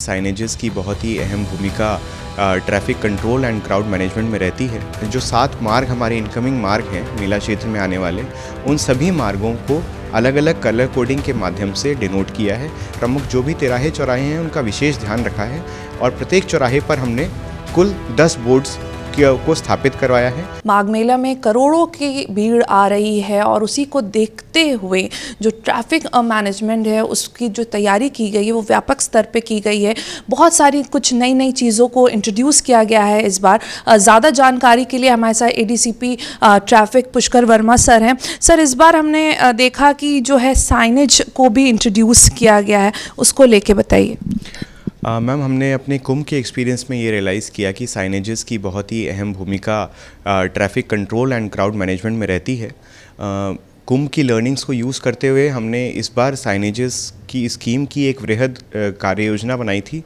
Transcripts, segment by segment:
Signages की बहुत ही अहम भूमिका traffic control and crowd management में रहती है। जो 7 मार्ग हमारे इनकमिंग मार्ग हैं मेला क्षेत्र में आने वाले, उन सभी मार्गों को अलग अलग कलर कोडिंग के माध्यम से डिनोट किया है। प्रमुख जो भी तिराहे चौराहे हैं उनका विशेष ध्यान रखा है और प्रत्येक चौराहे पर हमने कुल 10 बोर्ड्स को स्थापित करवाया है। माघ मेला में करोड़ों की भीड़ आ रही है और उसी को देखते हुए जो ट्रैफिक मैनेजमेंट है उसकी जो तैयारी की गई है वो व्यापक स्तर पे की गई है। बहुत सारी कुछ नई नई चीज़ों को इंट्रोड्यूस किया गया है इस बार। ज़्यादा जानकारी के लिए हमारे साथ ADCP traffic Pushkar Verma sir हैं। सर, इस बार हमने देखा कि जो है साइनेज को भी इंट्रोड्यूस किया गया है, उसको लेके बताइए। मैम, हमने अपने कुंभ के एक्सपीरियंस में ये रियलाइज़ किया कि साइनेजेस की बहुत ही अहम भूमिका traffic control and crowd management में रहती है। कुंभ की लर्निंग्स को यूज़ करते हुए हमने इस बार साइनेजेस की स्कीम की एक वृहद कार्य योजना बनाई थी,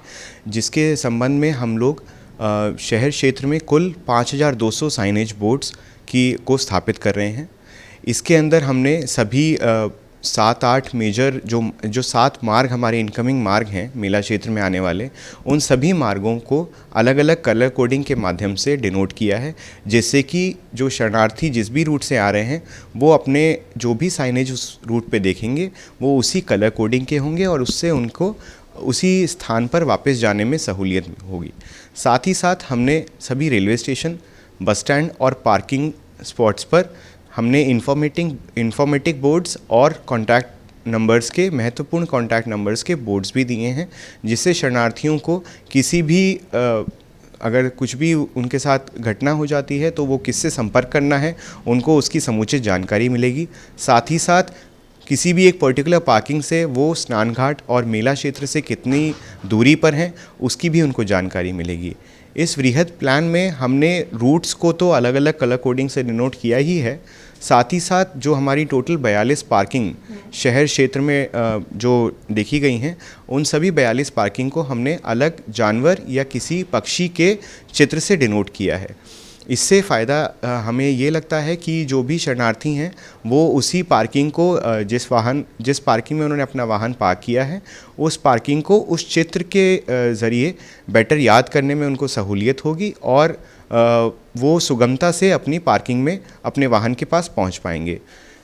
जिसके संबंध में हम लोग शहर क्षेत्र में कुल 5200 साइनेज बोर्ड्स को स्थापित कर रहे हैं। इसके अंदर हमने सभी 7-8 मेजर जो 7 मार्ग हमारे इनकमिंग मार्ग हैं मेला क्षेत्र में आने वाले, उन सभी मार्गों को अलग अलग कलर कोडिंग के माध्यम से डिनोट किया है, जिससे कि जो शरणार्थी जिस भी रूट से आ रहे हैं वो अपने जो भी साइनेज उस रूट पे देखेंगे वो उसी कलर कोडिंग के होंगे और उससे उनको उसी स्थान पर वापस जाने में सहूलियत होगी। साथ ही साथ हमने सभी रेलवे स्टेशन, बस स्टैंड और पार्किंग स्पॉट्स पर हमने इंफॉर्मेटिक बोर्ड्स और कॉन्टैक्ट नंबर्स के महत्वपूर्ण कॉन्टैक्ट नंबर्स के बोर्ड्स भी दिए हैं, जिससे शरणार्थियों को किसी भी अगर कुछ भी उनके साथ घटना हो जाती है तो वो किससे संपर्क करना है उनको उसकी समुचित जानकारी मिलेगी। साथ ही साथ किसी भी एक पर्टिकुलर पार्किंग से वो स्नान घाट और मेला क्षेत्र से कितनी दूरी पर हैं उसकी भी उनको जानकारी मिलेगी। इस वृहद प्लान में हमने रूट्स को तो अलग अलग कलर कोडिंग से डिनोट किया ही है, साथ ही साथ जो हमारी टोटल 42 पार्किंग शहर क्षेत्र में जो देखी गई हैं उन सभी 42 पार्किंग को हमने अलग जानवर या किसी पक्षी के चित्र से डिनोट किया है। इससे फ़ायदा हमें ये लगता है कि जो भी शरणार्थी हैं वो उसी पार्किंग को जिस पार्किंग में उन्होंने अपना वाहन पार्क किया है उस पार्किंग को उस चित्र के ज़रिए बेटर याद करने में उनको सहूलियत होगी और वो सुगमता से अपनी पार्किंग में अपने वाहन के पास पहुंच पाएंगे।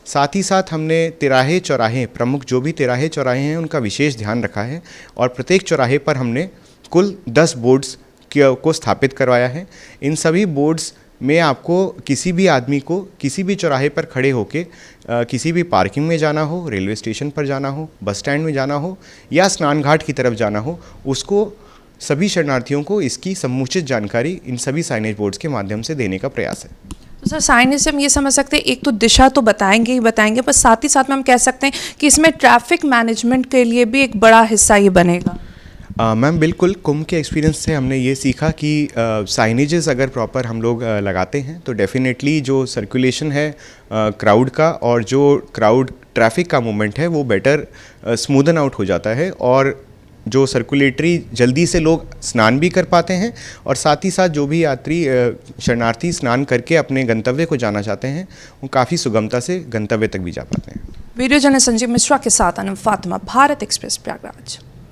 साथ ही साथ हमने तिराहे चौराहे, प्रमुख जो भी तिराहे चौराहे हैं उनका विशेष ध्यान रखा है और प्रत्येक चौराहे पर हमने कुल 10 बोर्ड्स को स्थापित करवाया है। इन सभी बोर्ड्स में आपको किसी भी आदमी को किसी भी चौराहे पर खड़े होके किसी भी पार्किंग में जाना हो, रेलवे स्टेशन पर जाना हो, बस स्टैंड में जाना हो या स्नान घाट की तरफ जाना हो, उसको सभी शरणार्थियों को इसकी समुचित जानकारी इन सभी साइनेज बोर्ड्स के माध्यम से देने का प्रयास है। तो सर, साइनेज से हम ये समझ सकते हैं, एक तो दिशा तो बताएंगे ही बताएंगे, पर साथ ही साथ में हम कह सकते हैं कि इसमें ट्रैफिक मैनेजमेंट के लिए भी एक बड़ा हिस्सा ये बनेगा। मैम बिल्कुल, कुंभ के एक्सपीरियंस से हमने ये सीखा कि साइनेजेस अगर प्रॉपर हम लोग लगाते हैं तो डेफिनेटली जो सर्कुलेशन है क्राउड का और जो क्राउड ट्रैफिक का मूवमेंट है वो बेटर स्मूदन आउट हो जाता है और जो सर्कुलेटरी जल्दी से लोग स्नान भी कर पाते हैं और साथ ही साथ जो भी यात्री शरणार्थी स्नान करके अपने गंतव्य को जाना चाहते हैं वो काफ़ी सुगमता से गंतव्य तक भी जा पाते हैं। वीडियो जर्नलिस्ट संजीव मिश्रा के साथ अनम फातिमा, भारत एक्सप्रेस, प्रयागराज।